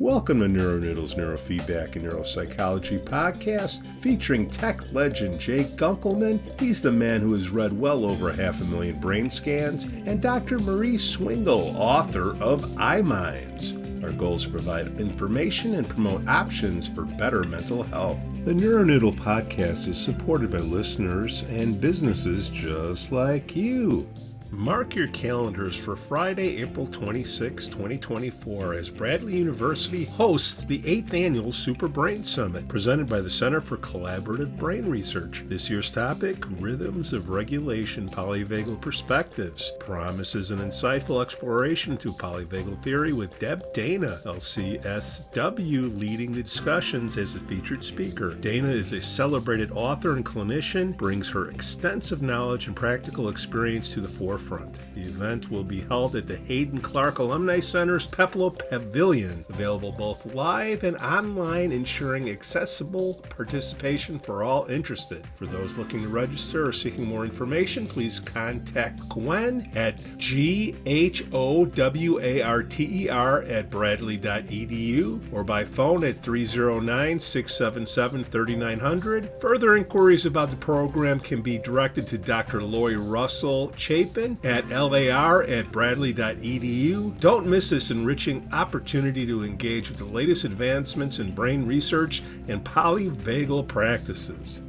Welcome to NeuroNoodle's Neurofeedback and Neuropsychology podcast featuring tech legend Jake Gunkelman. He's the man who has read well over 500,000 brain scans, and Dr. Marie Swingle, author of iMinds. Our goal is to provide information and promote options for better mental health. The NeuroNoodle podcast is supported by listeners and businesses just like you. Mark your calendars for Friday, April 26, 2024, as Bradley University hosts the 8th Annual Super Brain Summit, presented by the Center for Collaborative Brain Research. This year's topic, Rhythms of Regulation, Polyvagal Perspectives, promises an insightful exploration to polyvagal theory with Deb Dana, LCSW, leading the discussions as the featured speaker. Dana is a celebrated author and clinician, brings her extensive knowledge and practical experience to the forefront. The event will be held at the Hayden Clark Alumni Center's Peplo Pavilion, available both live and online, ensuring accessible participation for all interested. For those looking to register or seeking more information, please contact Gwen at GHOWARTER@bradley.edu or by phone at 309-677-3900. Further inquiries about the program can be directed to Dr. Lori Russell Chapin at lar@bradley.edu. Don't miss this enriching opportunity to engage with the latest advancements in brain research and polyvagal practices.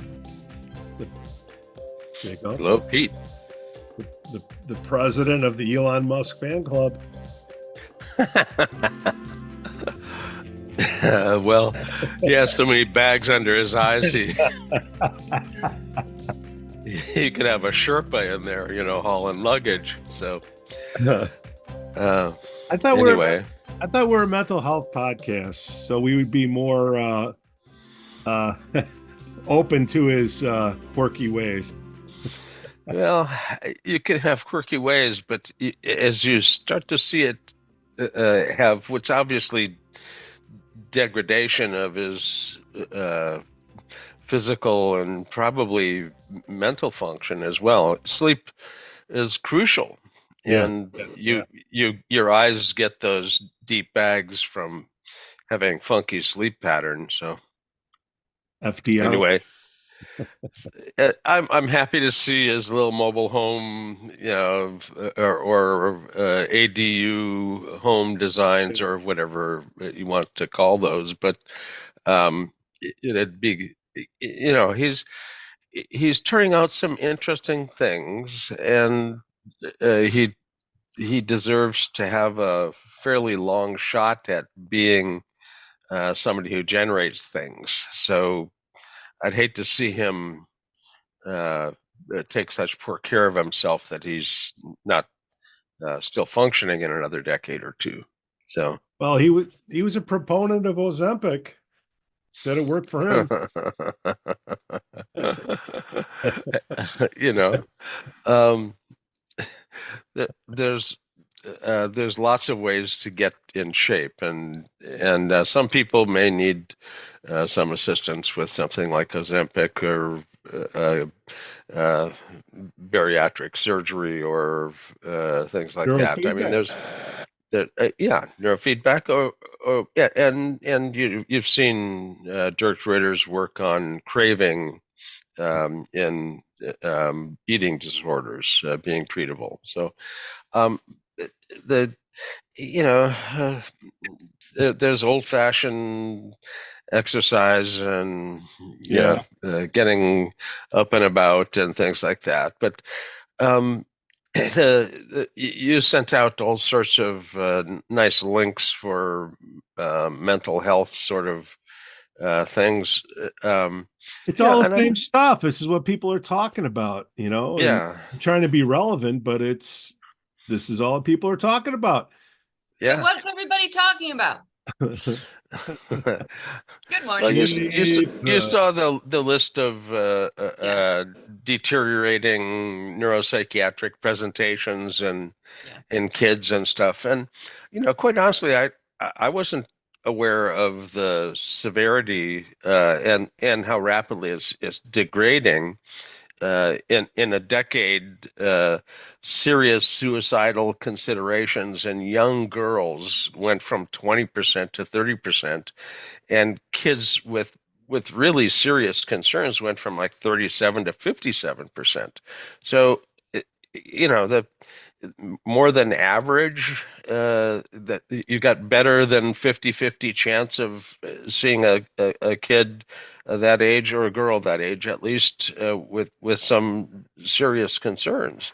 Jacob? Hello, Pete. The president of the Elon Musk fan club. Well, he has so many bags under his eyes. He could have a Sherpa in there, hauling luggage. So, I thought anyway, I thought we were a mental health podcast, so we would be more open to his quirky ways. Well, you can have quirky ways, but as you start to see it have what's obviously degradation of his physical and probably mental function as well. Sleep is crucial, and your eyes get those deep bags from having funky sleep patterns. So, FDR. Anyway, I'm happy to see his little mobile home, or ADU home designs or whatever you want to call those, but it'd be. He's turning out some interesting things, and he deserves to have a fairly long shot at being somebody who generates things. So I'd hate to see him take such poor care of himself that he's not still functioning in another decade or two. So, well, he was a proponent of Ozempic. Said it worked for him. There's lots of ways to get in shape, and some people may need some assistance with something like Ozempic or bariatric surgery or things like that. I mean, there's neurofeedback, and you've seen Dirk Ritter's work on craving in eating disorders being treatable. So there's old-fashioned exercise and getting up and about and things like that, but you sent out all sorts of nice links for mental health sort of things. It's all the same stuff. This is what people are talking about, Yeah. I'm trying to be relevant, but this is all people are talking about. Yeah. So what's everybody talking about? Good morning. Well, you saw the list of deteriorating neuropsychiatric presentations in kids and stuff, and quite honestly, I wasn't aware of the severity and how rapidly it's degrading in a decade, serious suicidal considerations in young girls went from 20% to 30%, and kids with really serious concerns went from like 37 to 57%. So, the more than average, that you got better than 50-50 chance of seeing a kid that age, or a girl that age at least, with some serious concerns.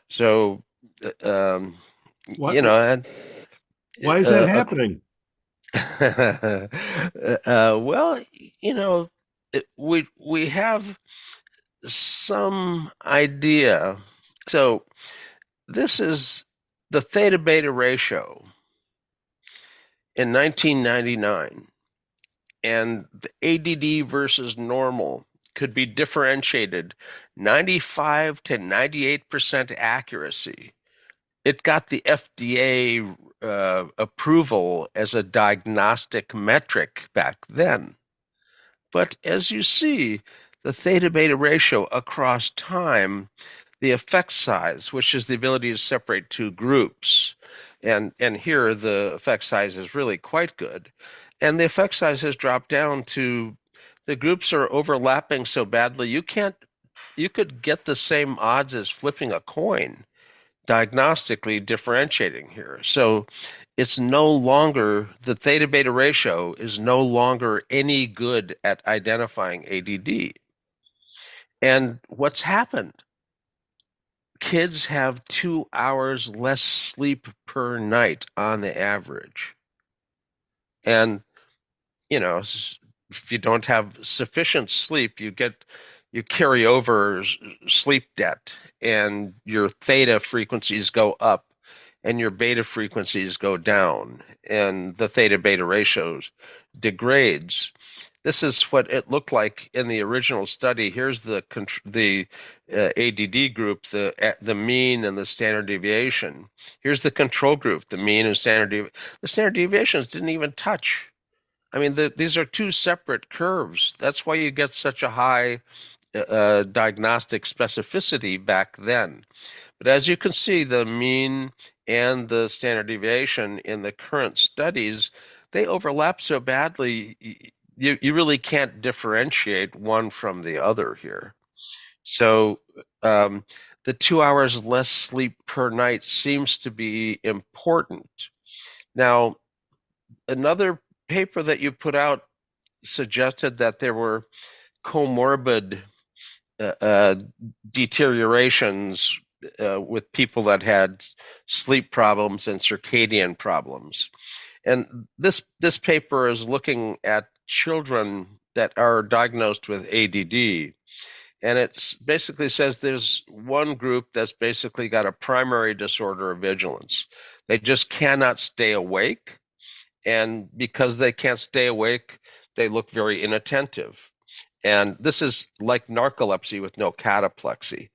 So, What, and why is that happening? well, we have some idea. So this is the Theta Beta Ratio in 1999, and the ADD versus normal could be differentiated 95 to 98% accuracy. It got the FDA approval as a diagnostic metric back then. But as you see, the theta beta ratio across time, the effect size, which is the ability to separate two groups, and here the effect size is really quite good, and the effect size has dropped down to, the groups are overlapping so badly you could get the same odds as flipping a coin diagnostically differentiating here. So it's no longer, the theta beta ratio is no longer any good at identifying ADD. And what's happened? Kids have 2 hours less sleep per night on the average. And, if you don't have sufficient sleep, you carry over sleep debt, and your theta frequencies go up and your beta frequencies go down, and the theta beta ratios degrades. This is what it looked like in the original study. Here's the ADD group, the mean and the standard deviation. Here's the control group, the mean and standard deviation. The standard deviations didn't even touch. I mean, these are two separate curves. That's why you get such a high diagnostic specificity back then. But as you can see, the mean and the standard deviation in the current studies, they overlap so badly, you really can't differentiate one from the other here. So the 2 hours less sleep per night seems to be important. Now, another paper that you put out suggested that there were comorbid deteriorations with people that had sleep problems and circadian problems. And this paper is looking at children that are diagnosed with ADD. And it basically says there's one group that's basically got a primary disorder of vigilance. They just cannot stay awake. And because they can't stay awake, they look very inattentive. And this is like narcolepsy with no cataplexy.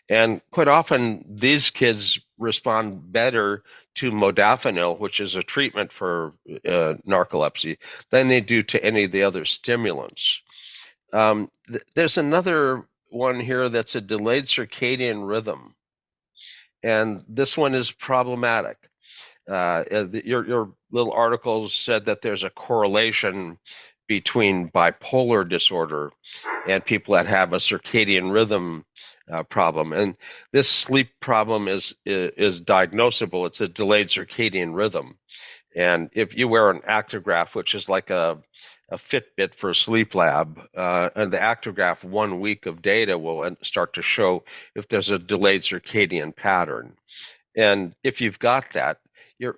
And quite often, these kids respond better to modafinil, which is a treatment for narcolepsy, than they do to any of the other stimulants. There's another one here that's a delayed circadian rhythm. And this one is problematic. Your little article said that there's a correlation between bipolar disorder and people that have a circadian rhythm problem, and this sleep problem is diagnosable. It's a delayed circadian rhythm, and if you wear an actigraph, which is like a Fitbit for a sleep lab, and the actigraph 1 week of data will start to show if there's a delayed circadian pattern, and if you've got that,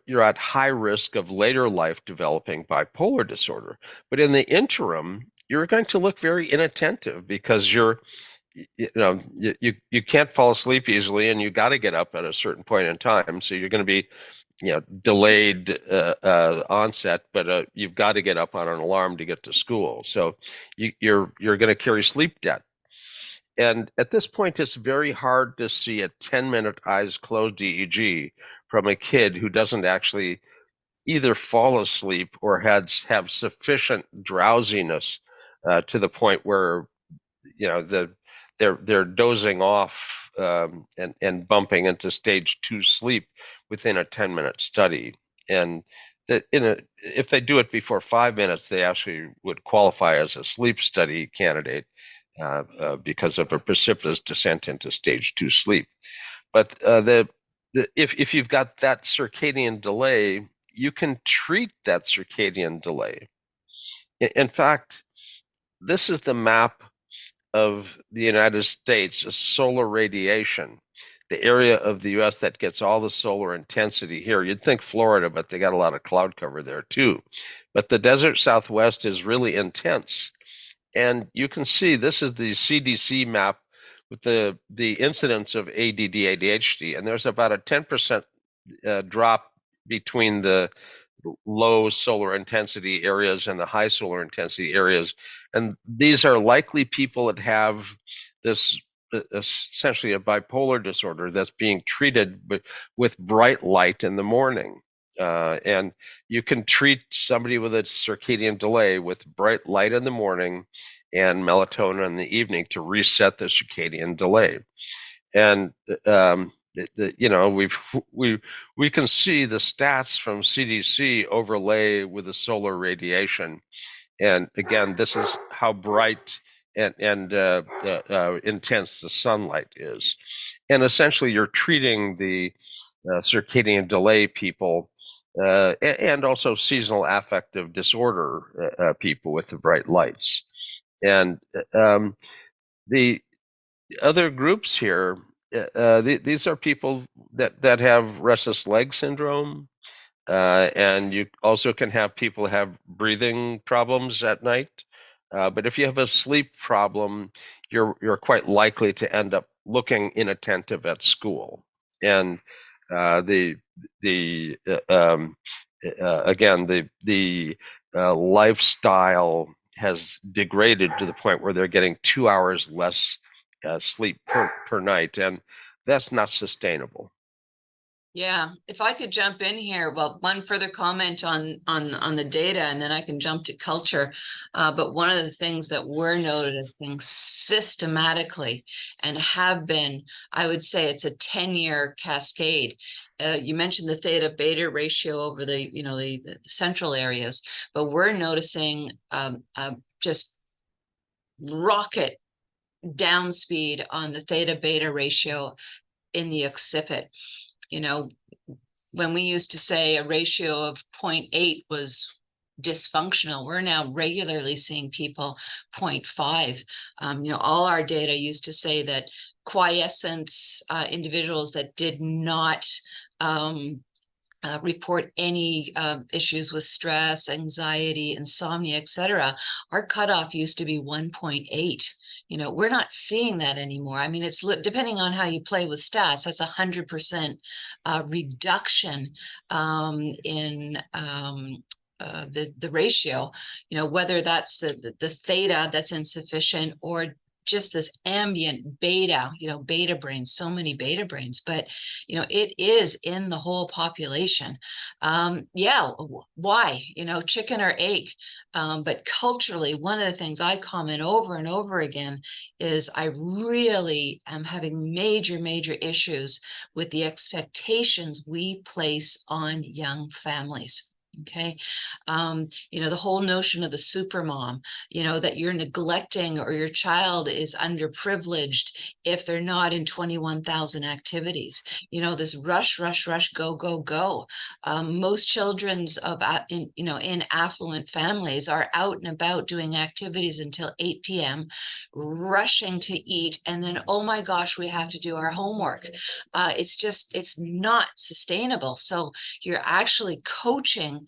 you're at high risk of later life developing bipolar disorder. But in the interim, you're going to look very inattentive because you can't fall asleep easily, and you got to get up at a certain point in time. So you're going to be delayed onset, but you've got to get up on an alarm to get to school. So you're going to carry sleep debt. And at this point, it's very hard to see a 10-minute eyes closed EEG from a kid who doesn't actually either fall asleep or have sufficient drowsiness to the point where the they're dozing off and bumping into stage 2 sleep within a 10-minute study. And that if they do it before 5 minutes, they actually would qualify as a sleep study candidate because of a precipitous descent into stage 2 sleep. But if you've got that circadian delay, you can treat that circadian delay. In fact, this is the map of the United States, solar radiation, the area of the U.S. that gets all the solar intensity here. You'd think Florida, but they got a lot of cloud cover there too. But the desert Southwest is really intense. And you can see this is the CDC map with the incidence of ADD, ADHD, and there's about a 10% drop between the low solar intensity areas and the high solar intensity areas. And these are likely people that have this essentially a bipolar disorder that's being treated with bright light in the morning. And you can treat somebody with a circadian delay with bright light in the morning and melatonin in the evening to reset the circadian delay. And we can see the stats from CDC overlay with the solar radiation. And again, this is how bright and intense the sunlight is. And essentially, you're treating the circadian delay people and also seasonal affective disorder people with the bright lights. And the other groups here, these are people that have restless leg syndrome, and you also can have people have breathing problems at night. But if you have a sleep problem, you're quite likely to end up looking inattentive at school. And again, the lifestyle has degraded to the point where they're getting 2 hours less sleep per night, and that's not sustainable. Yeah, if I could jump in here, well, one further comment on the data, and then I can jump to culture. But one of the things that we're noticing systematically and have been, I would say it's a 10-year cascade. You mentioned the theta beta ratio over the central areas, but we're noticing just rocket down speed on the theta beta ratio in the occipit. When we used to say a ratio of 0.8 was dysfunctional, we're now regularly seeing people 0.5. All our data used to say that quiescence individuals that did not report any issues with stress, anxiety, insomnia, etc., our cutoff used to be 1.8. We're not seeing that anymore. I mean, it's depending on how you play with stats, that's 100% reduction in the ratio, whether that's the theta that's insufficient or just this ambient beta, beta brains, so many beta brains, but, it is in the whole population. Yeah, why, chicken or egg? But culturally, one of the things I comment over and over again is I really am having major, major issues with the expectations we place on young families. Okay. The whole notion of the super mom, that you're neglecting or your child is underprivileged if they're not in 21,000 activities, this rush, go, go, go. Most children's in affluent families are out and about doing activities until 8 p.m., rushing to eat. And then, oh my gosh, we have to do our homework. It's not sustainable. So you're actually coaching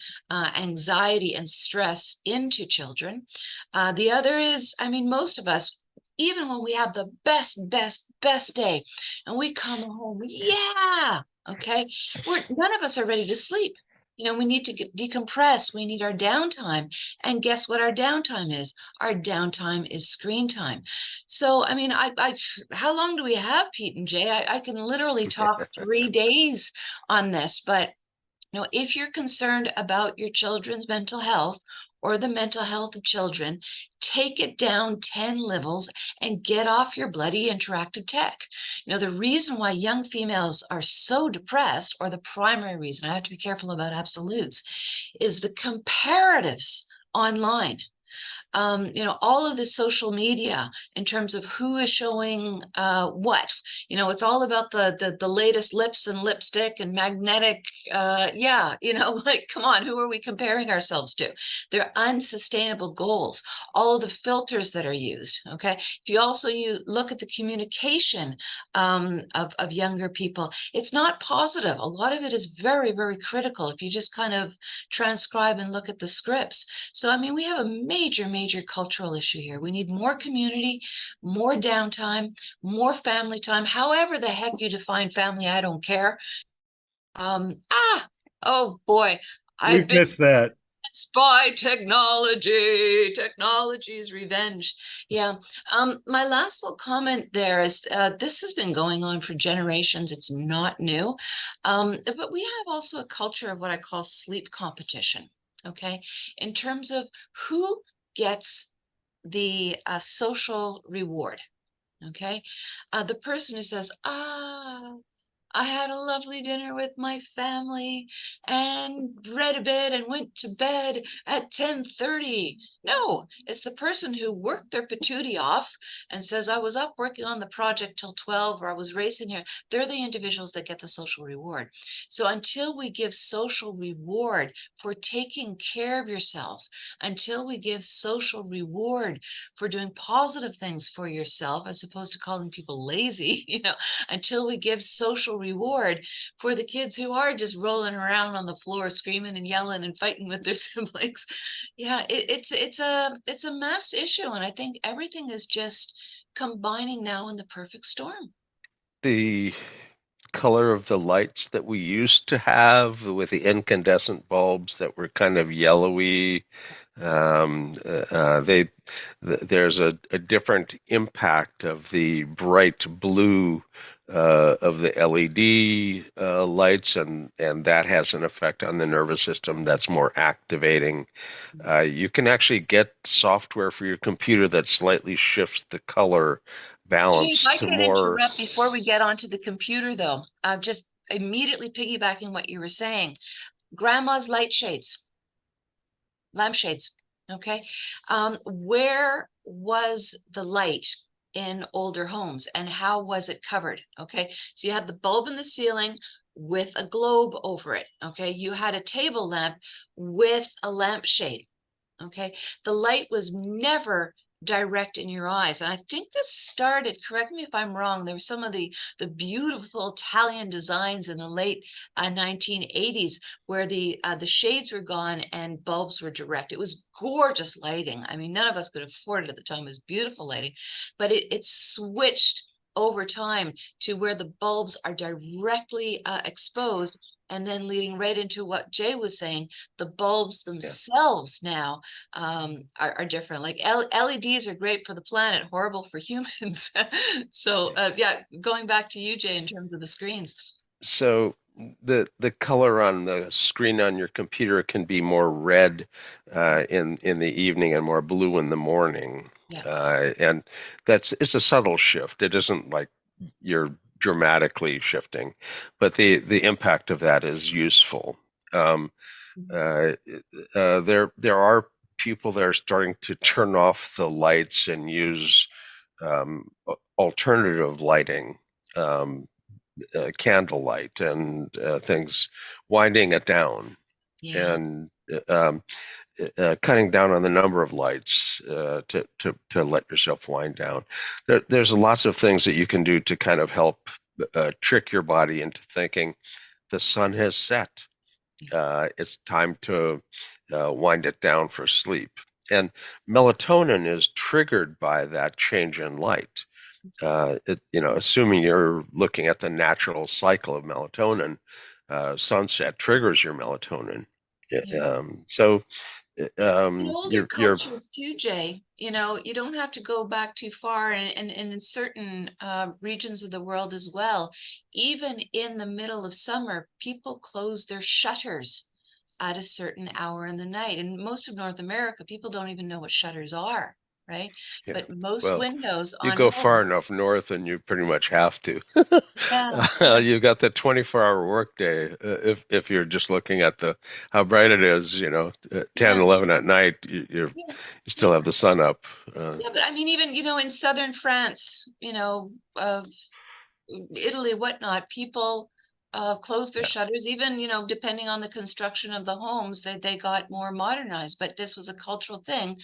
anxiety and stress into children. The other is, most of us, even when we have the best day and we come home, okay, none of us are ready to sleep. We need to decompress. We need our downtime. And guess what our downtime is? Our downtime is screen time. So, how long do we have, Pete and Jay? I can literally talk 3 days on this, but if you're concerned about your children's mental health or the mental health of children, take it down 10 levels and get off your bloody interactive tech. The reason why young females are so depressed, or the primary reason, I have to be careful about absolutes, is the comparatives online. All of the social media in terms of who is showing what. It's all about the latest lips and lipstick and magnetic. Like, come on, who are we comparing ourselves to? They're unsustainable goals. All of the filters that are used. Okay. If you look at the communication of younger people, it's not positive. A lot of it is very, very critical if you just kind of transcribe and look at the scripts. So, I mean, we have a major cultural issue here. We need more community, more downtime, more family time. However the heck you define family, I don't care. Oh boy, We've missed that. By technology's revenge. Yeah. My last little comment there is this has been going on for generations. It's not new. But we have also a culture of what I call sleep competition. Okay. In terms of who gets the social reward. Okay. The person who says, I had a lovely dinner with my family and read a bit and went to bed at 10:30. No, it's the person who worked their patootie off and says, I was up working on the project till 12, or I was racing here. They're the individuals that get the social reward. So until we give social reward for taking care of yourself, until we give social reward for doing positive things for yourself, as opposed to calling people lazy, until we give social reward for the kids who are just rolling around on the floor screaming and yelling and fighting with their siblings. Yeah, it's a mass issue, and I think everything is just combining now in the perfect storm. The color of the lights that we used to have with the incandescent bulbs that were kind of yellowy, there's a different impact of the bright blue of the LED lights, and that has an effect on the nervous system that's more activating. You can actually get software for your computer that slightly shifts the color balance If I to can more. interrupt before we get onto the computer, though, just immediately piggybacking what you were saying. Grandma's light shades, lampshades. Okay. Where was the light in older homes, and how was it covered? Okay. So you had the bulb in the ceiling with a globe over it. Okay. You had a table lamp with a lampshade. Okay. The light was never direct in your eyes. And I think this started, correct me if I'm wrong, there were some of the beautiful Italian designs in the late 1980s where the shades were gone and bulbs were direct. It was gorgeous lighting. I mean, none of us could afford it at the time. It was beautiful lighting, but it switched over time to where the bulbs are directly exposed, and then leading right into what Jay was saying, the bulbs themselves now are different. Like LEDs are great for the planet, horrible for humans. So yeah, going back to you, Jay, in terms of the screens. So the color on the screen on your computer can be more red in the evening and more blue in the morning. Yeah. And it's a subtle shift. It isn't like you're dramatically shifting, but the impact of that is useful. There are people that are starting to turn off the lights and use alternative lighting. Candlelight and things, winding it down, Yeah. and cutting down on the number of lights to let yourself wind down. There's lots of things that you can do to kind of help trick your body into thinking the sun has set. It's time to wind it down for sleep. And melatonin is triggered by that change in light. Assuming you're looking at the natural cycle of melatonin, sunset triggers your melatonin. Yeah. So In older you're cultures too, Jay, you don't have to go back too far, and in certain regions of the world as well, even in the middle of summer, people close their shutters at a certain hour in the night. And most of North America, people don't even know what shutters are, right? Yeah. But most Well, windows you on go homes, far enough north and you pretty much have to. yeah, You've got the 24-hour workday. If you're just looking at the how bright it is, at 10, yeah, 11 at night, you yeah, still have the sun up. yeah. But I mean, even, in southern France, Italy, whatnot, people closed their Yeah. shutters, even, depending on the construction of the homes, they got more modernized. But this was a cultural thing.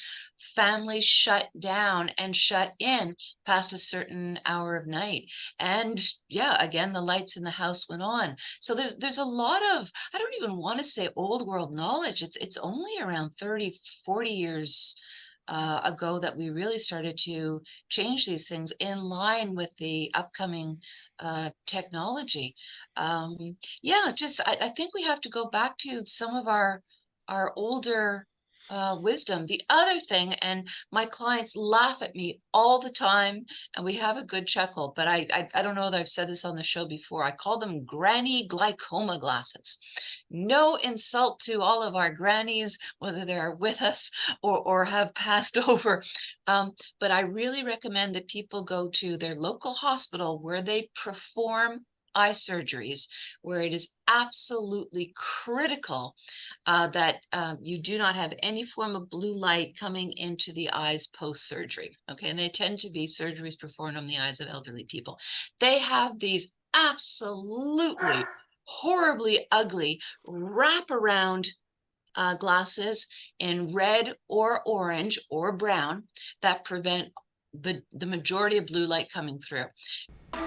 Families shut down and shut in past a certain hour of night. And yeah, again, the lights in the house went on. So there's a lot of, I don't even want to say old world knowledge. It's only around 30, 40 years ago that we really started to change these things in line with the upcoming technology. Yeah, just I think we have to go back to some of our older wisdom. The other thing, and my clients laugh at me all the time, and we have a good chuckle, but I don't know that I've said this on the show before. I call them granny Glechoma glasses. No insult to all of our grannies, whether they're with us or have passed over. But I really recommend that people go to their local hospital where they perform eye surgeries, where it is absolutely critical that you do not have any form of blue light coming into the eyes post-surgery. Okay, and they tend to be surgeries performed on the eyes of elderly people. They have these absolutely horribly ugly wraparound glasses in red or orange or brown that prevent the majority of blue light coming through.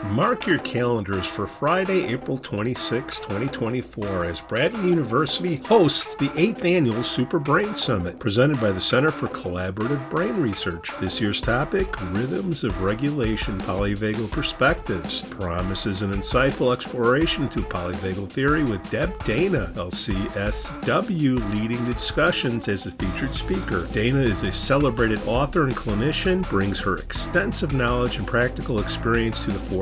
Mark your calendars for Friday, April 26, 2024, as Bradley University hosts the 8th Annual Super Brain Summit, presented by the Center for Collaborative Brain Research. This year's topic, Rhythms of Regulation, Polyvagal Perspectives, promises an insightful exploration to polyvagal theory with Deb Dana, LCSW, leading the discussions as a featured speaker. Dana is a celebrated author and clinician, brings her extensive knowledge and practical experience to the forefront.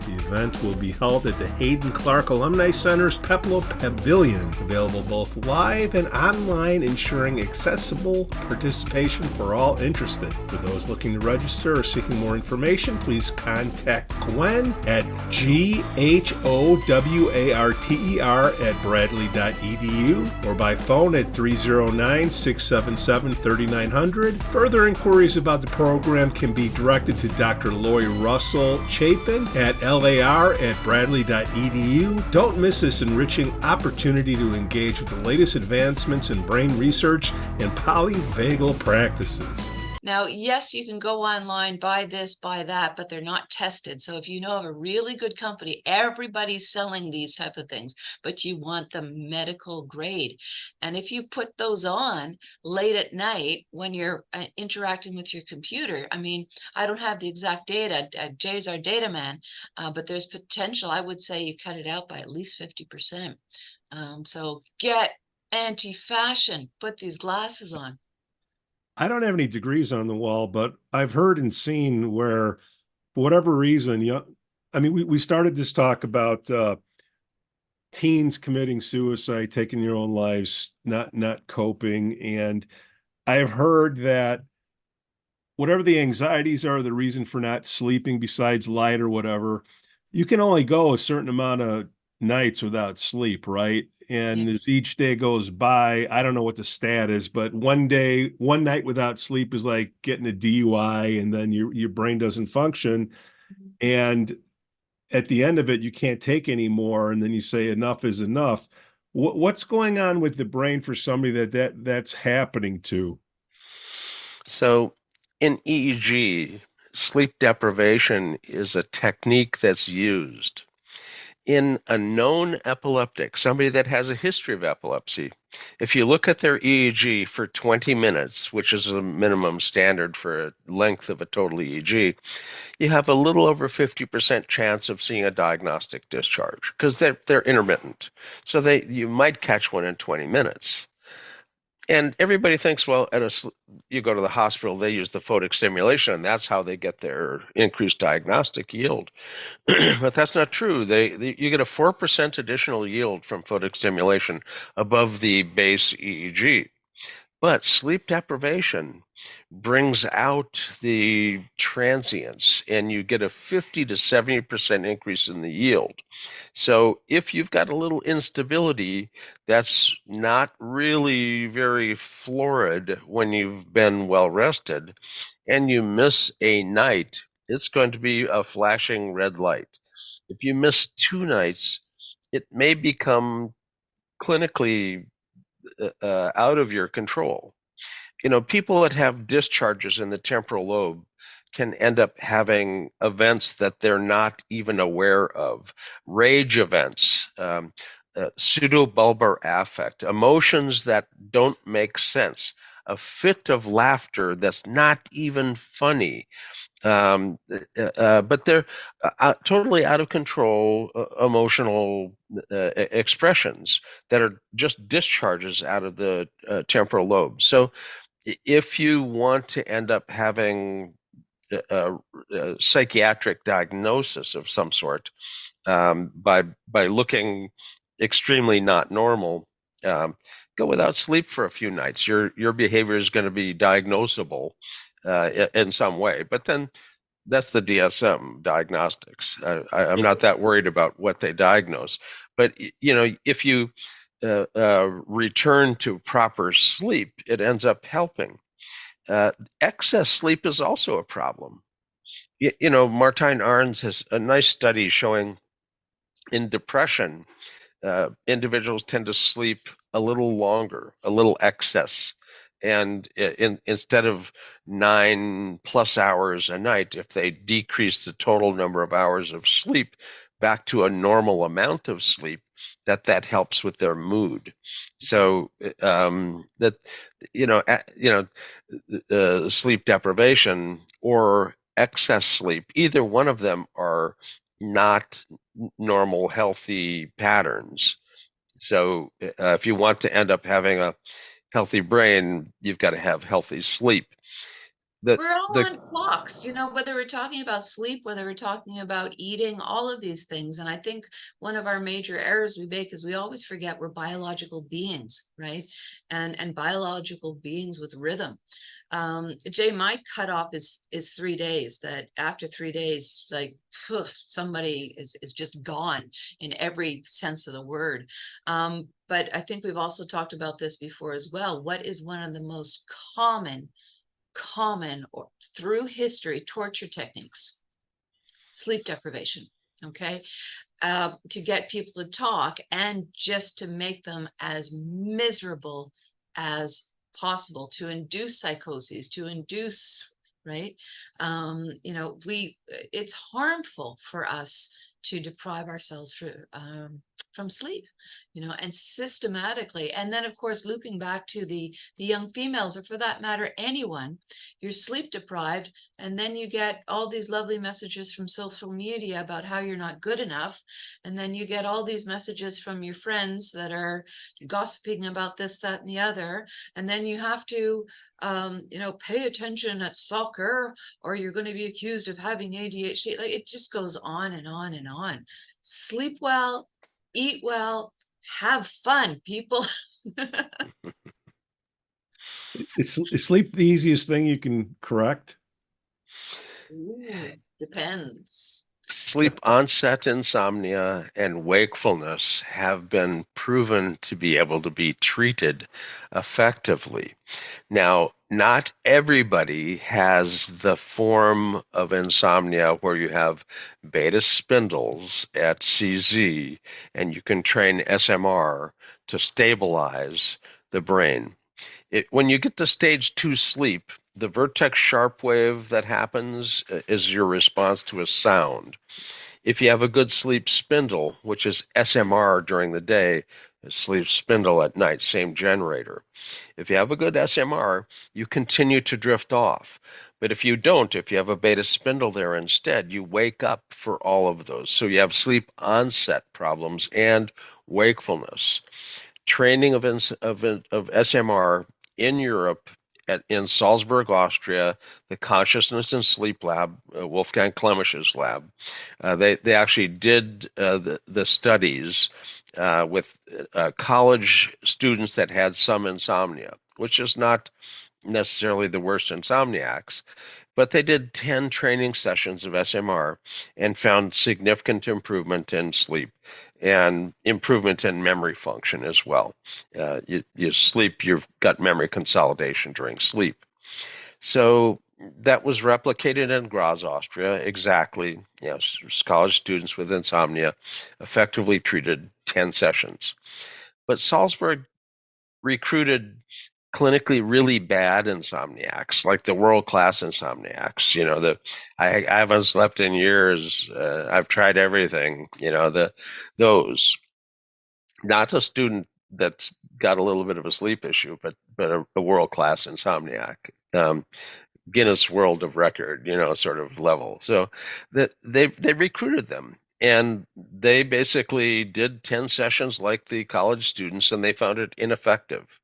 The event will be held at the Hayden Clark Alumni Center's Peplo Pavilion, available both live and online, ensuring accessible participation for all interested. For those looking to register or seeking more information, please contact Gwen at GHOWARTER@bradley.edu or by phone at 309-677-3900. Further inquiries about the program can be directed to Dr. Lori Russell Chapin at lar@bradley.edu. Don't miss this enriching opportunity to engage with the latest advancements in brain research and polyvagal practices. Now, yes, you can go online, buy this, buy that, but they're not tested. So if you know of a really good company, everybody's selling these type of things, but you want the medical grade. And if you put those on late at night when you're interacting with your computer, I mean, I don't have the exact data. Jay's our data man, but there's potential. I would say you cut it out by at least 50%. So get anti-fashion, put these glasses on. I don't have any degrees on the wall, but I've heard and seen where, for whatever reason, we started this talk about teens committing suicide, taking their own lives, not coping. And I've heard that whatever the anxieties are, the reason for not sleeping besides light or whatever, you can only go a certain amount of nights without sleep, right? And Yeah. as each day goes by, I don't know what the stat is, but one night without sleep is like getting a DUI, and then your brain doesn't function. And at the end of it, you can't take any more, and then you say enough is enough. What's going on with the brain for somebody that's happening to? So in EEG, sleep deprivation is a technique that's used in a known epileptic, somebody that has a history of epilepsy. If you look at their EEG for 20 minutes, which is a minimum standard for a length of a total EEG, you have a little over 50% chance of seeing a diagnostic discharge because they're intermittent. So you might catch one in 20 minutes. And everybody thinks, well, you go to the hospital, they use the photic stimulation, and that's how they get their increased diagnostic yield. But that's not true. You get a 4% additional yield from photic stimulation above the base EEG. But sleep deprivation brings out the transients, and you get a 50 to 70% increase in the yield. So if you've got a little instability that's not really very florid when you've been well rested, and you miss a night, it's going to be a flashing red light. If you miss 2 nights, it may become clinically out of your control. People that have discharges in the temporal lobe can end up having events that they're not even aware of, rage events, pseudo-bulbar affect, emotions that don't make sense, a fit of laughter that's not even funny, but they're totally out of control emotional expressions that are just discharges out of the temporal lobe. So if you want to end up having a psychiatric diagnosis of some sort by looking extremely not normal, go without sleep for a few nights. Your behavior is going to be diagnosable in some way, but then that's the DSM diagnostics. I'm not that worried about what they diagnose, but if you return to proper sleep, it ends up helping. Excess sleep is also a problem. Martijn Arns has a nice study showing in depression, individuals tend to sleep a little longer, a little excess. And instead of 9+ hours a night, if they decrease the total number of hours of sleep back to a normal amount of sleep, that helps with their mood. So sleep deprivation or excess sleep, either one of them are not normal, healthy patterns. So if you want to end up having a healthy brain, you've got to have healthy sleep. We're all on clocks, whether we're talking about sleep, whether we're talking about eating, all of these things. And I think one of our major errors we make is we always forget we're biological beings, right? And biological beings with rhythm. Jay, my cutoff is 3 days. That after 3 days, like somebody is just gone in every sense of the word. But I think we've also talked about this before as well. What is one of the most common or through history torture techniques? Sleep deprivation. Okay. To get people to talk and just to make them as miserable as possible, to induce psychoses, to induce, right? It's harmful for us to deprive ourselves from sleep, and systematically. And then, of course, looping back to the young females, or for that matter, anyone, you're sleep deprived, and then you get all these lovely messages from social media about how you're not good enough. And then you get all these messages from your friends that are gossiping about this, that, and the other. And then you have to pay attention at soccer, or you're going to be accused of having ADHD. Like, it just goes on and on and on. Sleep well, eat well, have fun, people. Is sleep the easiest thing you can correct? Ooh, depends. Sleep onset insomnia and wakefulness have been proven to be able to be treated effectively. Now, not everybody has the form of insomnia where you have beta spindles at CZ and you can train SMR to stabilize the brain. When you get to stage 2 sleep, the vertex sharp wave that happens is your response to a sound. If you have a good sleep spindle, which is SMR during the day, sleep spindle at night, same generator. If you have a good SMR, you continue to drift off. But if you don't, if you have a beta spindle there instead, you wake up for all of those. So you have sleep onset problems and wakefulness. Training of SMR in Europe in Salzburg, Austria, the Consciousness and Sleep Lab, Wolfgang Klemmisch's lab. They actually did the studies with college students that had some insomnia, which is not necessarily the worst insomniacs, but they did 10 training sessions of SMR and found significant improvement in sleep and improvement in memory function as well. You sleep, you've got memory consolidation during sleep. So that was replicated in Graz, Austria, exactly. College students with insomnia effectively treated 10 sessions. But Salzburg recruited clinically really bad insomniacs, like the world-class insomniacs. I haven't slept in years. I've tried everything. Those. Not a student that's got a little bit of a sleep issue, but a world-class insomniac. Guinness World of Record, sort of level. So that they recruited them. And they basically did 10 sessions like the college students, and they found it ineffective.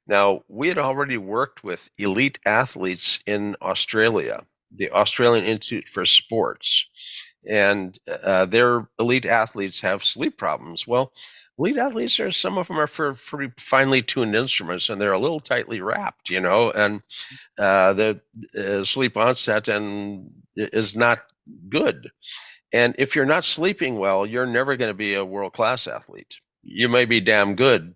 Now, we had already worked with elite athletes in Australia, the Australian Institute for Sports, and their elite athletes have sleep problems. Well, elite athletes some of them are for finely tuned instruments, and they're a little tightly wrapped, and the sleep onset is not good. And if you're not sleeping well, you're never going to be a world-class athlete. You may be damn good,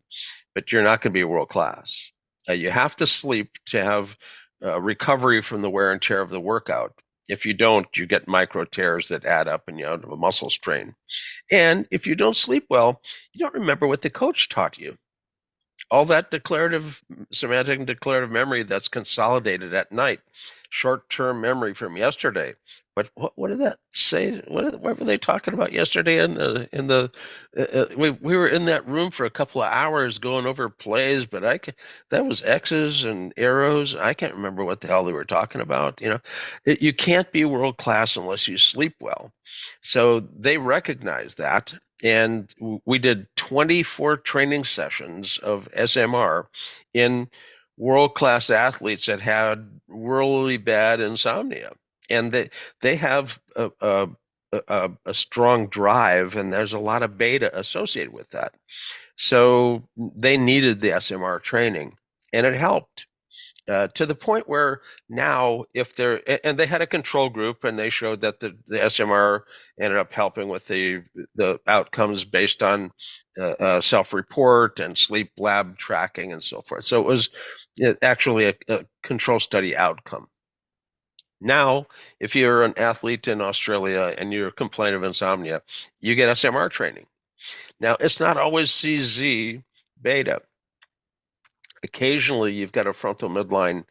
but you're not going to be world class. You have to sleep to have recovery from the wear and tear of the workout. If you don't, you get micro tears that add up and you have a muscle strain. And if you don't sleep well, you don't remember what the coach taught you. All that semantic and declarative memory that's consolidated at night, short-term memory from yesterday. But what did that say? What were they talking about yesterday? We were in that room for a couple of hours going over plays, but that was X's and arrows. I can't remember what the hell they were talking about. You can't be world class unless you sleep well. So they recognize that, and we did 24 training sessions of SMR in world-class athletes that had really bad insomnia, and they have a strong drive, and there's a lot of beta associated with that. So they needed the SMR training, and it helped. To the point where now, and they had a control group, and they showed that the SMR ended up helping with the outcomes based on self-report and sleep lab tracking and so forth. So it was actually a control study outcome. Now, if you're an athlete in Australia and you're complaining of insomnia, you get SMR training. Now, it's not always CZ beta. Occasionally, you've got a frontal midline.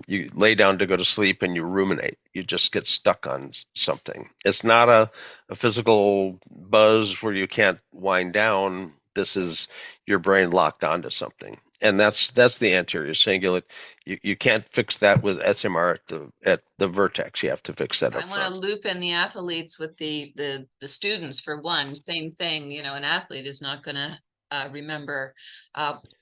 You lay down to go to sleep and you ruminate. You just get stuck on something. It's not a physical buzz where you can't wind down. This is your brain locked onto something. And that's the anterior cingulate. You can't fix that with SMR at the vertex. You have to fix that up front. I want to loop in the athletes with the students for one. Same thing, an athlete is not going to remember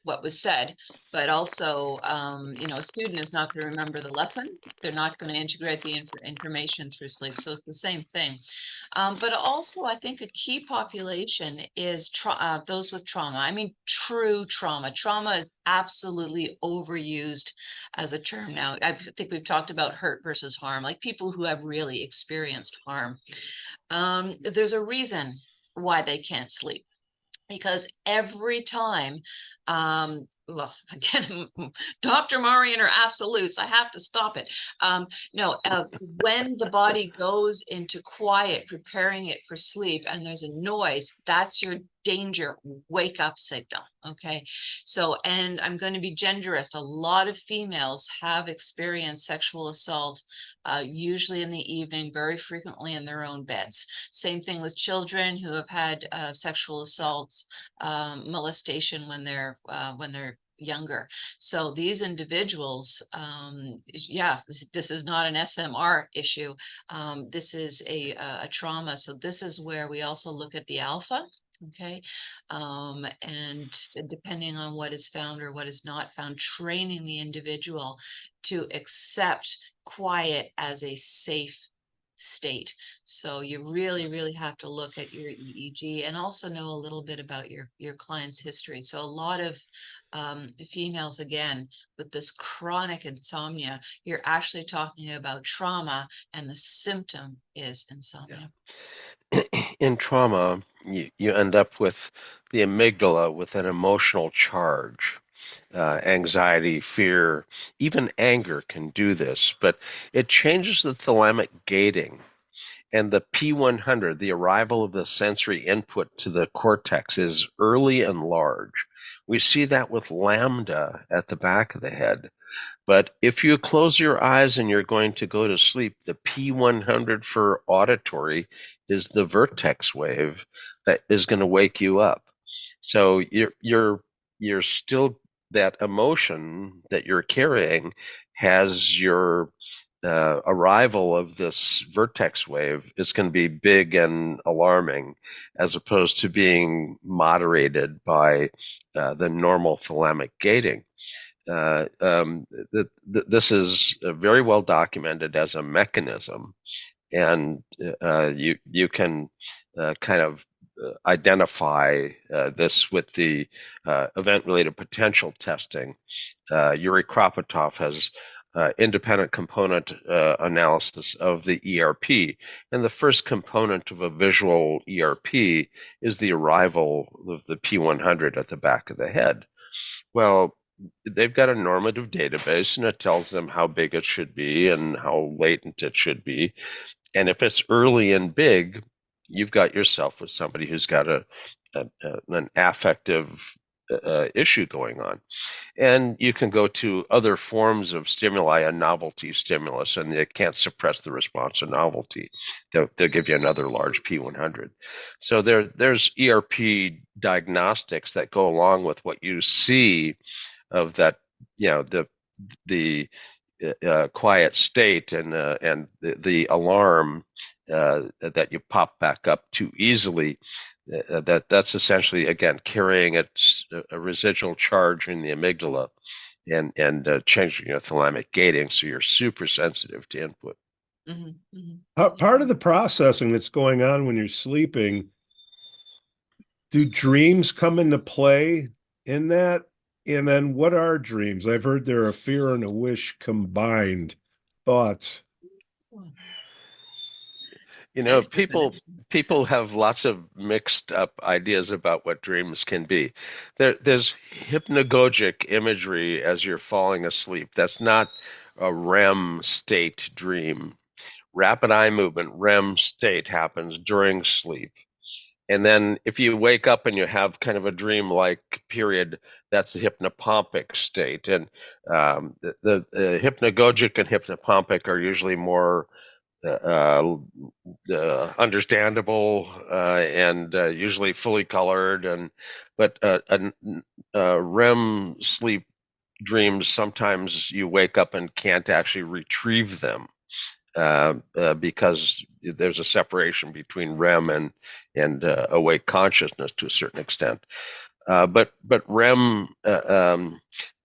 what was said, but also, a student is not going to remember the lesson. They're not going to integrate the information through sleep. So it's the same thing. But also, I think a key population is those with trauma. I mean, true trauma. Trauma is absolutely overused as a term now. I think we've talked about hurt versus harm, like people who have really experienced harm. There's a reason why they can't sleep. Because every time, well, again, Dr. Mari and her absolutes, I have to stop it. No, when the body goes into quiet, preparing it for sleep, and there's a noise, that's your danger wake up signal. Okay, so, and I'm going to be genderist. A lot of females have experienced sexual assault, usually in the evening, very frequently in their own beds. Same thing with children who have had sexual assaults, molestation when they're younger. So these individuals, yeah, this is not an SMR issue. This is a trauma. So this is where we also look at the alpha. Okay. And depending on what is found or what is not found, training the individual to accept quiet as a safe state. So you really, really have to look at your EEG and also know a little bit about your client's history. So a lot of females, again, with this chronic insomnia, you're actually talking about trauma, and the symptom is insomnia. In trauma, you end up with the amygdala with an emotional charge. Anxiety, fear, even anger can do this, but it changes the thalamic gating. And the P100, the arrival of the sensory input to the cortex, is early and large. We see that with lambda at the back of the head. But if you close your eyes and you're going to go to sleep, the P100 for auditory is the vertex wave that is going to wake you up. So you're still, that emotion that you're carrying has your arrival of this vertex wave is going to be big and alarming, as opposed to being moderated by the normal thalamic gating. This is very well documented as a mechanism, and you can kind of identify this with the event-related potential testing. Yuri Kropotov has independent component analysis of the ERP, and the first component of a visual ERP is the arrival of the P100 at the back of the head. Well, they've got a normative database, and it tells them how big it should be and how latent it should be. And if it's early and big, you've got yourself with somebody who's got an affective issue going on. And you can go to other forms of stimuli, a novelty stimulus, and they can't suppress the response to novelty. They'll give you another large P100. So there's ERP diagnostics that go along with what you see of that, the quiet state and the alarm that you pop back up too easily. That's essentially, again, carrying a residual charge in the amygdala and changing your thalamic gating, so you're super sensitive to input. Mm-hmm, mm-hmm. Part of the processing that's going on when you're sleeping, do dreams come into play in that? And then what are dreams? I've heard they're a fear and a wish combined. Thoughts? Nice People have lots of mixed up ideas about what dreams can be. There's hypnagogic imagery as you're falling asleep. That's not a REM state dream. Rapid eye movement, REM state, happens during sleep. And then if you wake up and you have kind of a dream-like period, that's the hypnopompic state. And the hypnagogic and hypnopompic are usually more understandable and usually fully colored. But REM sleep dreams, sometimes you wake up and can't actually retrieve them. Because there's a separation between REM and awake consciousness to a certain extent. But REM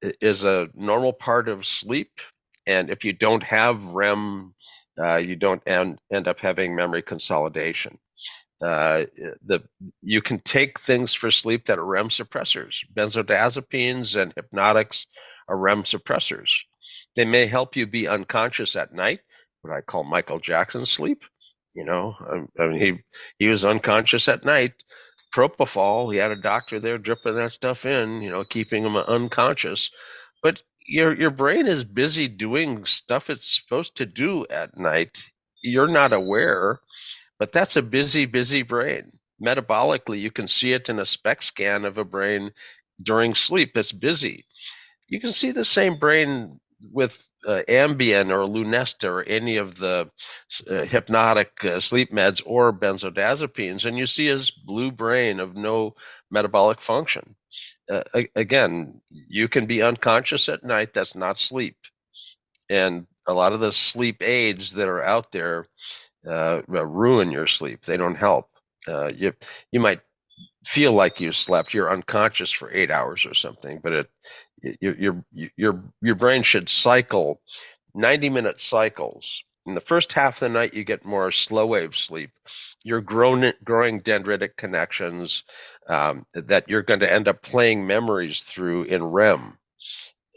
is a normal part of sleep, and if you don't have REM, you don't end up having memory consolidation. You can take things for sleep that are REM suppressors. Benzodiazepines and hypnotics are REM suppressors. They may help you be unconscious at night, what I call Michael Jackson sleep. I mean, he was unconscious at night. Propofol, he had a doctor there dripping that stuff in, keeping him unconscious. But your brain is busy doing stuff it's supposed to do at night. You're not aware, but that's a busy, busy brain. Metabolically, you can see it in a SPECT scan of a brain during sleep. It's busy. You can see the same brain with Ambien or Lunesta or any of the hypnotic sleep meds or benzodiazepines, and you see his blue brain of no metabolic function. Again, you can be unconscious at night. That's not sleep. And a lot of the sleep aids that are out there ruin your sleep. They don't help. You might feel like you slept. You're unconscious for 8 hours or something, but your brain should cycle 90-minute cycles. In the first half of the night, you get more slow wave sleep. You're growing dendritic connections that you're going to end up playing memories through in REM.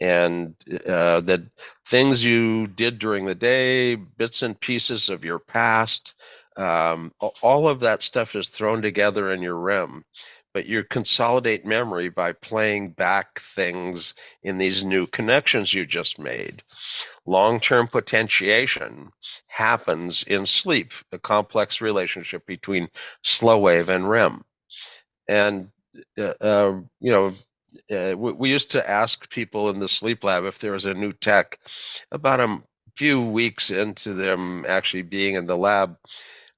And the things you did during the day, bits and pieces of your past, all of that stuff is thrown together in your REM. But you consolidate memory by playing back things in these new connections you just made. Long-term potentiation happens in sleep, a complex relationship between slow wave and REM. And we used to ask people in the sleep lab if there was a new tech. About a few weeks into them actually being in the lab,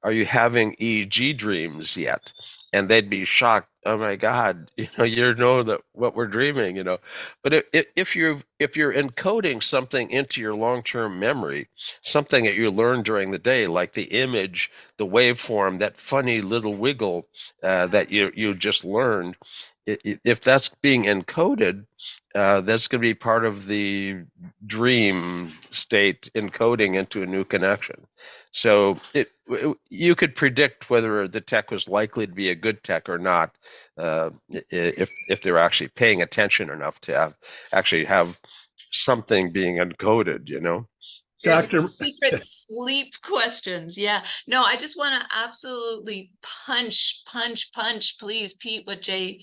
are you having EEG dreams yet? And they'd be shocked. Oh my God, you know that what we're dreaming, But if you're encoding something into your long-term memory, something that you learned during the day, like the image, the waveform, that funny little wiggle that you just learned, if that's being encoded, that's going to be part of the dream state encoding into a new connection. So you could predict whether the tech was likely to be a good tech or not, if they're actually paying attention enough to actually have something being encoded, Your Doctor, secret sleep questions. Yeah. No, I just want to absolutely punch, please, Pete, what Jay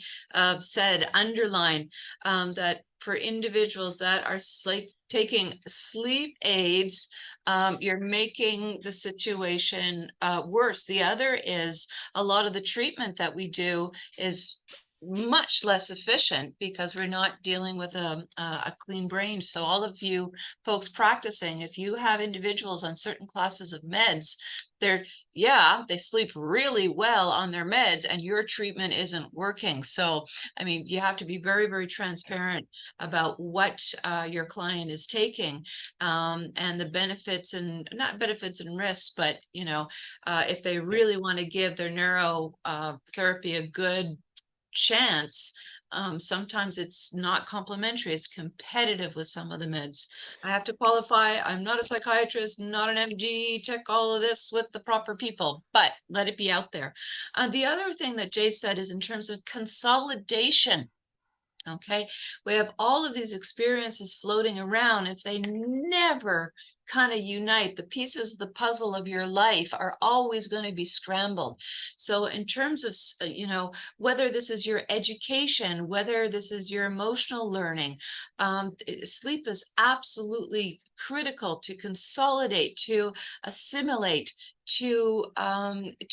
said, underline that for individuals that are taking sleep aids, you're making the situation worse. The other is a lot of the treatment that we do is much less efficient because we're not dealing with a clean brain. So all of you folks practicing, if you have individuals on certain classes of meds, they sleep really well on their meds and your treatment isn't working. So, I mean, you have to be very, very transparent about what your client is taking and the benefits and not benefits and risks, but, if they really want to give their neuro therapy a good chance, sometimes it's not complementary, it's competitive with some of the meds. I have to qualify, I'm not a psychiatrist, not an MD, check all of this with the proper people, but let it be out there. The other thing that Jay said is in terms of consolidation. Okay, we have all of these experiences floating around. If they never kind of unite, the pieces of the puzzle of your life are always going to be scrambled. So in terms of, whether this is your education, whether this is your emotional learning, sleep is absolutely critical to consolidate, to assimilate, to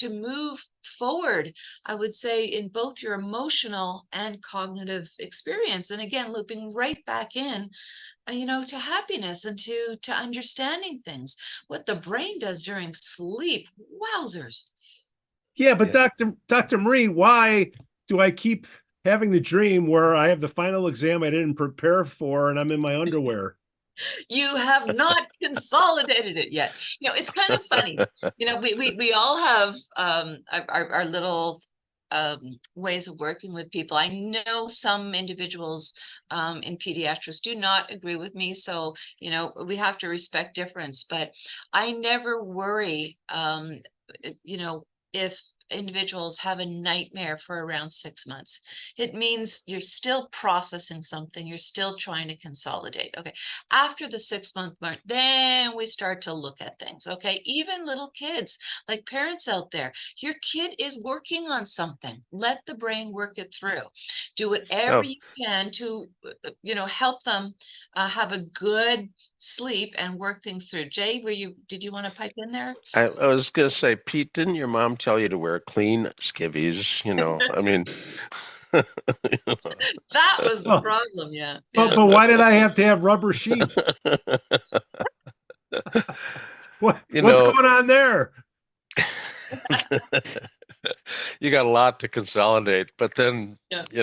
move forward, I would say, in both your emotional and cognitive experience. And again, looping right back in, to happiness and to understanding things. What the brain does during sleep, wowzers. yeah, but Dr. Marie, why do I keep having the dream where I have the final exam I didn't prepare for and I'm in my underwear? You have not consolidated it yet. It's kind of funny. We all have our little ways of working with people. I know some individuals in pediatrics do not agree with me, so we have to respect difference. But I never worry, if individuals have a nightmare for around 6 months. It means you're still processing something, you're still trying to consolidate. Okay, after the 6-month mark, then we start to look at things. Okay, even little kids, like parents out there, your kid is working on something. Let the brain work it through. Do whatever you can to help them have a good sleep and work things through. Jay, did you want to pipe in there? I was going to say, Pete, didn't your mom tell you to wear clean skivvies? I mean, That was the problem, yeah. But why did I have to have rubber sheet? What's going on there? you got a lot to consolidate, but then Yeah. I'm at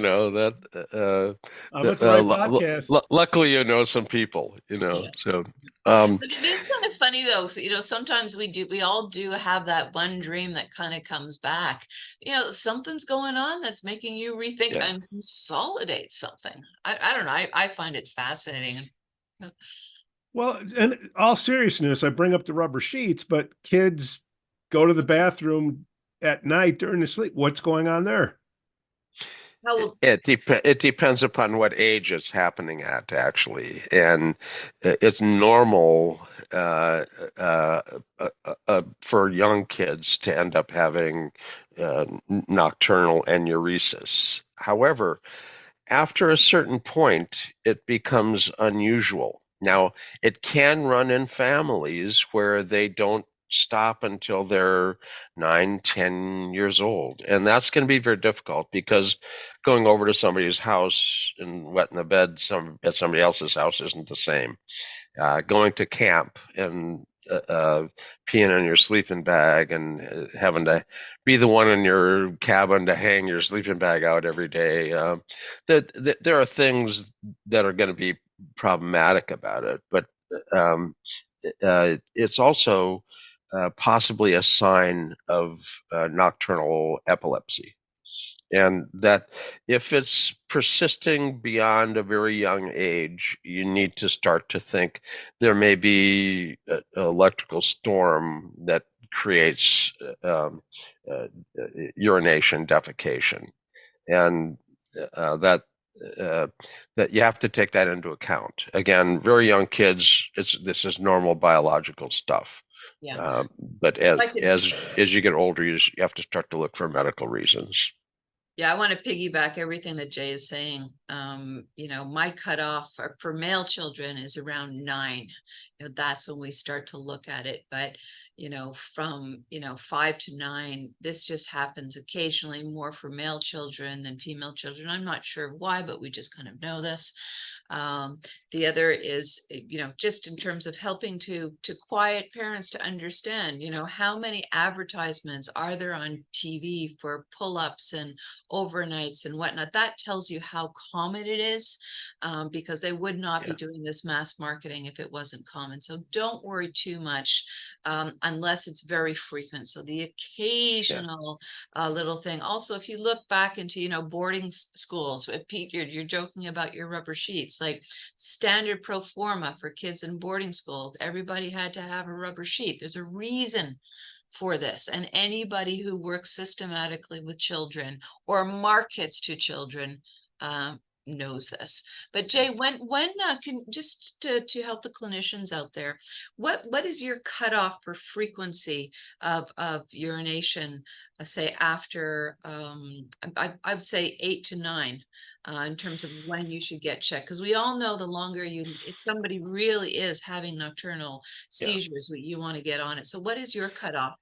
the right podcast. luckily some people, Yeah. so um But it is kind of funny though. So, sometimes we all do have that one dream that kind of comes back. Something's going on that's making you rethink yeah. and consolidate something. I don't know. I find it fascinating. Well, in all seriousness, I bring up the rubber sheets, but kids go to the bathroom at night during the sleep. What's going on there? How It depends upon what age it's happening at, actually, and it's normal uh, for young kids to end up having nocturnal enuresis. However, after a certain point, it becomes unusual. Now, it can run in families where they don't stop until they're 9, 10 years old. And that's going to be very difficult because going over to somebody's house and wetting the bed at somebody else's house isn't the same. Going to camp and peeing in your sleeping bag and having to be the one in your cabin to hang your sleeping bag out every day. There are things that are going to be problematic about it, but um, it's also possibly a sign of nocturnal epilepsy. And that if it's persisting beyond a very young age, you need to start to think there may be an electrical storm that creates urination, defecation, and that that you have to take that into account. Again, very young kids, this is normal biological stuff. Yeah. But If I could, as you get older, you have to start to look for medical reasons. yeah, I want to piggyback everything that Jay is saying. My cutoff for male children is around 9. That's when we start to look at it. But, from, 5 to 9, this just happens occasionally more for male children than female children. I'm not sure why, but we just kind of know this. The other is, just in terms of helping to quiet parents to understand, how many advertisements are there on TV for pull-ups and overnights and whatnot. That tells you how common it is, because they would not be Yeah, doing this mass marketing if it wasn't common. So don't worry too much, unless it's very frequent. So the yeah, occasional little thing. Also, if you look back into, boarding schools, Pete, you're joking about your rubber sheets, like standard pro forma for kids in boarding school. Everybody had to have a rubber sheet. There's a reason for this, and anybody who works systematically with children or markets to children knows this. But Jay, when can, just to help the clinicians out there, what is your cutoff for frequency of urination, say after I'd say 8 to 9, in terms of when you should get checked? Because we all know the longer if somebody really is having nocturnal yeah. seizures, you want to get on it. So what is your cutoff?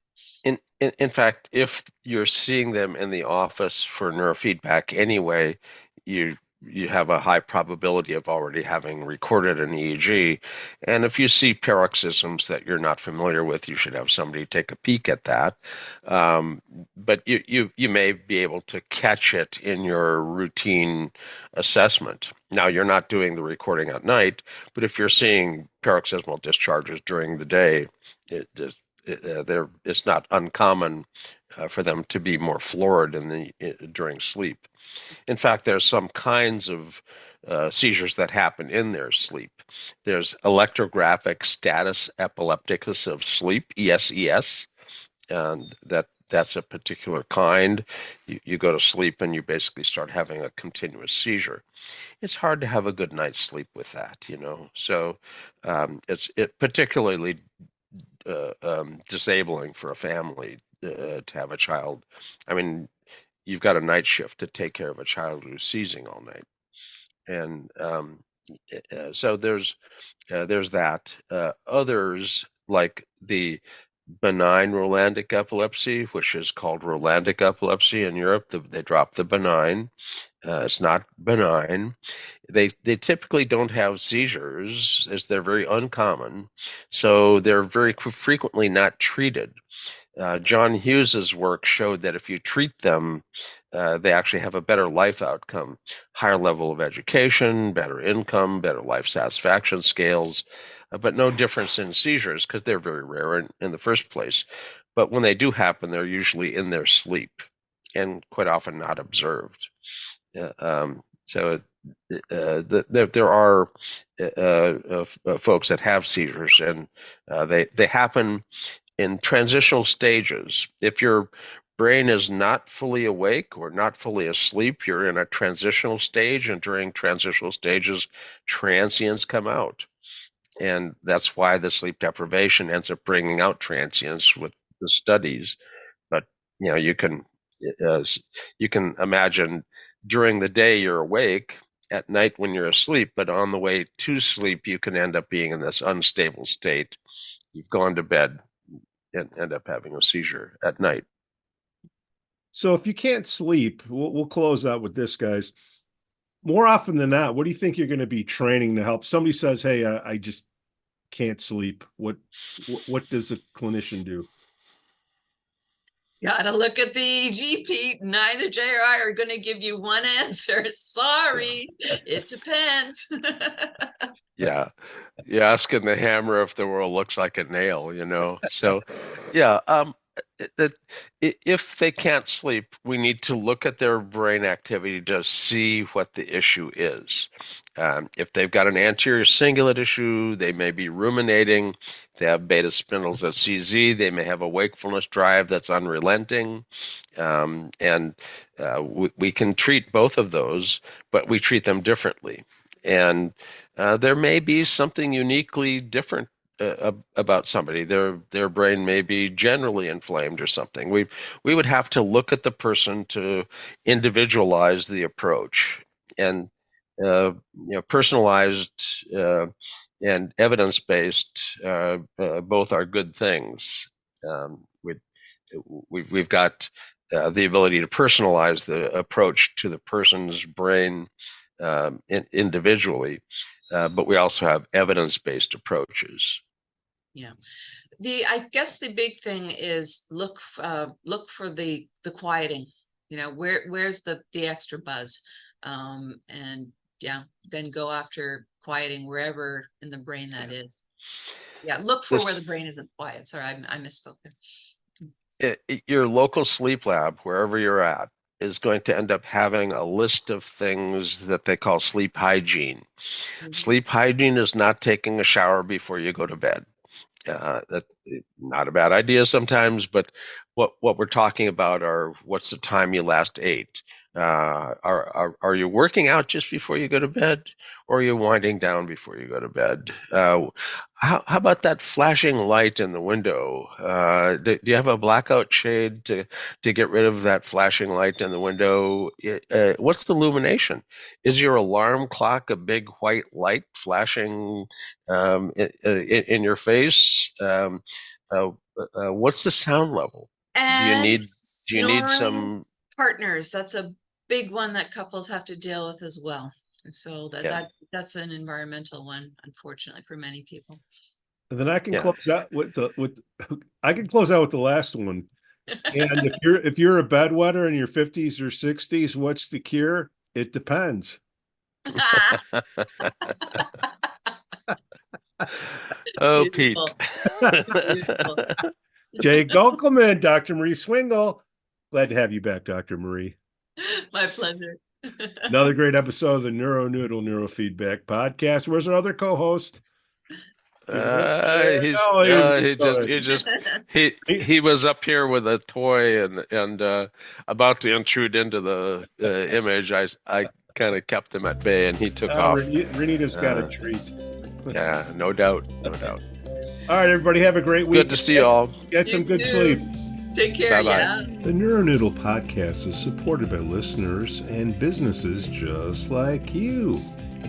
In fact, if you're seeing them in the office for neurofeedback anyway, you you have a high probability of already having recorded an EEG. And if you see paroxysms that you're not familiar with, you should have somebody take a peek at that. But you may be able to catch it in your routine assessment. Now, you're not doing the recording at night, but if you're seeing paroxysmal discharges during the day, it, it's not uncommon for them to be more florid during sleep. In fact, there's some kinds of seizures that happen in their sleep. There's electrographic status epilepticus of sleep, ESES, and that's a particular kind. You go to sleep and you basically start having a continuous seizure. It's hard to have a good night's sleep with that. So it particularly disabling for a family to have a child. I mean, you've got a night shift to take care of a child who's seizing all night, and so there's that. Others like the benign Rolandic epilepsy, which is called Rolandic epilepsy in Europe. They dropped the benign. It's not benign. They typically don't have seizures, as they're very uncommon, so they're very frequently not treated. John Hughes's work showed that if you treat them, they actually have a better life outcome, higher level of education, better income, better life satisfaction scales, but no difference in seizures because they're very rare in the first place. But when they do happen, they're usually in their sleep and quite often not observed. So there are folks that have seizures, and they happen in transitional stages. If your brain is not fully awake or not fully asleep, you're in a transitional stage, and during transitional stages, transients come out. And that's why the sleep deprivation ends up bringing out transients with the studies. But you can imagine during the day you're awake, at night when you're asleep, but on the way to sleep you can end up being in this unstable state. You've gone to bed and end up having a seizure at night. So if you can't sleep, we'll close out with this, guys. More often than not, what do you think you're going to be training to help? Somebody says, "Hey, I just can't sleep." What does a clinician do? Gotta look at the EEG, Pete. Neither J or I are going to give you one answer. Sorry, it depends. Yeah, you're asking the hammer if the world looks like a nail, So, yeah, if they can't sleep, we need to look at their brain activity to see what the issue is. If they've got an anterior cingulate issue, they may be ruminating. If they have beta spindles at CZ, they may have a wakefulness drive that's unrelenting. And we can treat both of those, but we treat them differently. And there may be something uniquely different about somebody. Their brain may be generally inflamed or something. We would have to look at the person to individualize the approach, and personalized and evidence-based both are good things. We've got the ability to personalize the approach to the person's brain individually, but we also have evidence-based approaches. Yeah, I guess the big thing is look for the quieting. Where's the extra buzz, and then go after quieting wherever in the brain that is. Yeah, look for where the brain isn't quiet. Sorry, I misspoke there. Your local sleep lab, wherever you're at, is going to end up having a list of things that they call sleep hygiene. Mm-hmm. Sleep hygiene is not taking a shower before you go to bed. That's not a bad idea sometimes, but what we're talking about are what's the time you last ate. Are you working out just before you go to bed, or are you winding down before you go to bed? How about that flashing light in the window? Do you have a blackout shade to get rid of that flashing light in the window? What's the illumination? Is your alarm clock a big white light flashing in your face? What's the sound level? And do you need some partners? That's a big one that couples have to deal with as well. And so that's an environmental one, unfortunately, for many people. And then I can close out with the last one. And if you're a bedwetter in your 50s or 60s, what's the cure? It depends. Oh, Pete. Jay Gunkelman, Dr. Marie Swingle. Glad to have you back, Dr. Marie. My pleasure. Another great episode of the NeuroNoodle Neurofeedback podcast. Where's our other co-host? He was up here with a toy and about to intrude into the image. I kind of kept him at bay, and he took off. Renita's got a treat. Yeah, no doubt. All right, everybody, have a great week. Good to see you all. Get some good sleep. Take care. Bye-bye. Yeah. The NeuroNoodle podcast is supported by listeners and businesses just like you.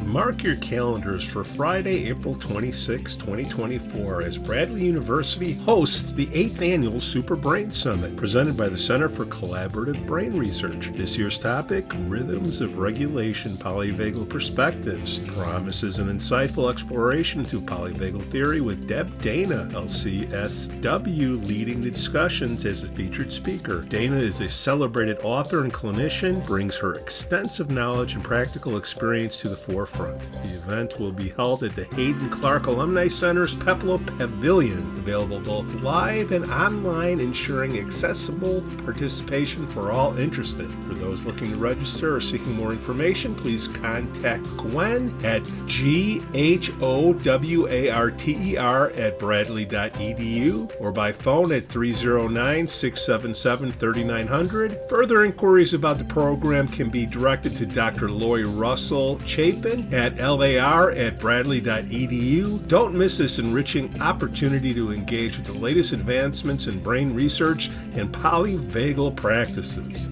Mark your calendars for Friday, April 26, 2024, as Bradley University hosts the 8th Annual Super Brain Summit, presented by the Center for Collaborative Brain Research. This year's topic, Rhythms of Regulation, Polyvagal Perspectives, promises an insightful exploration into polyvagal theory with Deb Dana, LCSW, leading the discussions as a featured speaker. Dana is a celebrated author and clinician, brings her extensive knowledge and practical experience to the forefront. The event will be held at the Hayden Clark Alumni Center's Peplo Pavilion, available both live and online, ensuring accessible participation for all interested. For those looking to register or seeking more information, please contact Gwen at GHOWARTER@bradley.edu or by phone at 309-677-3900. Further inquiries about the program can be directed to Dr. Loy Russell Chapin at lar@bradley.edu. Don't miss this enriching opportunity to engage with the latest advancements in brain research and polyvagal practices.